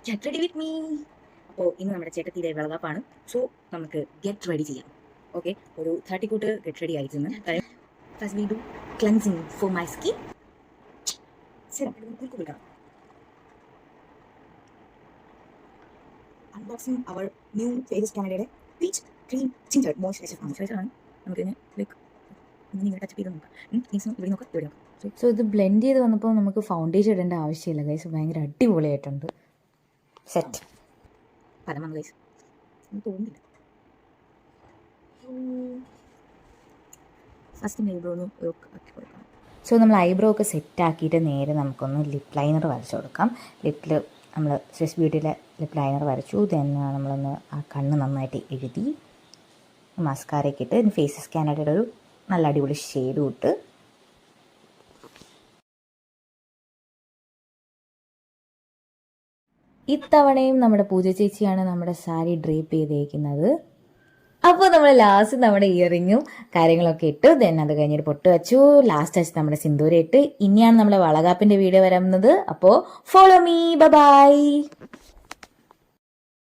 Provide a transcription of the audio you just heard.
Get ready with me. അപ്പോൾ ഇന്ന് നമ്മുടെ ചേട്ടത്തിയുടെ വിളകാപ്പാണ്. സോ നമുക്ക് ഗെറ്റ് റെഡി ചെയ്യാം. ഓക്കെ, ഒരു 30 കൂട്ട് ഗെറ്റ് റെഡി ആയിരുന്നു. First we do cleansing for my skin. Unboxing our new face കാനഡയുടെ പീച്ച് ക്രീം ജിഞ്ചർ മോയ്സ്ചറൈസർ ആണ്. നമുക്കിതിനെ ലൈക്ക് ഇങ്ങനെ ടച്ച് ചെയ്ത് നോക്കാം. ഇവിടെ നോക്കാം, ഇവിടെ നോക്കാം. സോ ഇത് ബ്ലെൻഡ് ചെയ്ത് വന്നപ്പോൾ നമുക്ക് ഫൗണ്ടേഷൻ ഇടേണ്ട ആവശ്യമില്ല ഗൈസ്. ഭയങ്കര അടിപൊളിയായിട്ടുണ്ട്. സെറ്റ് പരമ ഗൈസ് തോന്നുന്നില്ല. ഫസ്റ്റ് ഐബ്രോ ഒന്ന് ആക്കി കൊടുക്കാം. സോ നമ്മൾ ഐബ്രോ ഒക്കെ സെറ്റാക്കിയിട്ട് നേരെ നമുക്കൊന്ന് ലിപ്പ് ലൈനർ വരച്ചു കൊടുക്കാം. ലിപ്പിൽ നമ്മൾ സ്വിസ് ബ്യൂട്ടിയിലെ ലിപ്പ് ലൈനർ വരച്ചു. ദെൻ നമ്മളൊന്ന് ആ കണ്ണ് നന്നായിട്ട് എഴുതി മസ്കാരയൊക്കെ ഇട്ട് ഫേസസ് കാനഡയുടെ ഒരു നല്ല അടിപൊളി ഷെയ്ഡും ഇട്ട് ഇത്തവണയും നമ്മുടെ പൂജ ചേച്ചിയാണ് നമ്മുടെ സാരി ഡ്രേപ്പ് ചെയ്തേക്കുന്നത്. അപ്പോൾ നമ്മൾ ലാസ്റ്റ് നമ്മുടെ ഇയറിങ്ങും കാര്യങ്ങളൊക്കെ ഇട്ടു. ദെൻ അത് കഴിഞ്ഞിട്ട് പൊട്ട് വെച്ചു. ലാസ്റ്റ് വെച്ച് നമ്മുടെ സിന്ദൂരം ഇട്ട്. ഇനിയാണ് നമ്മുടെ വളകാപ്പിന്റെ വീഡിയോ വരുന്നത്. അപ്പോൾ ഫോളോ മീ. ബൈ.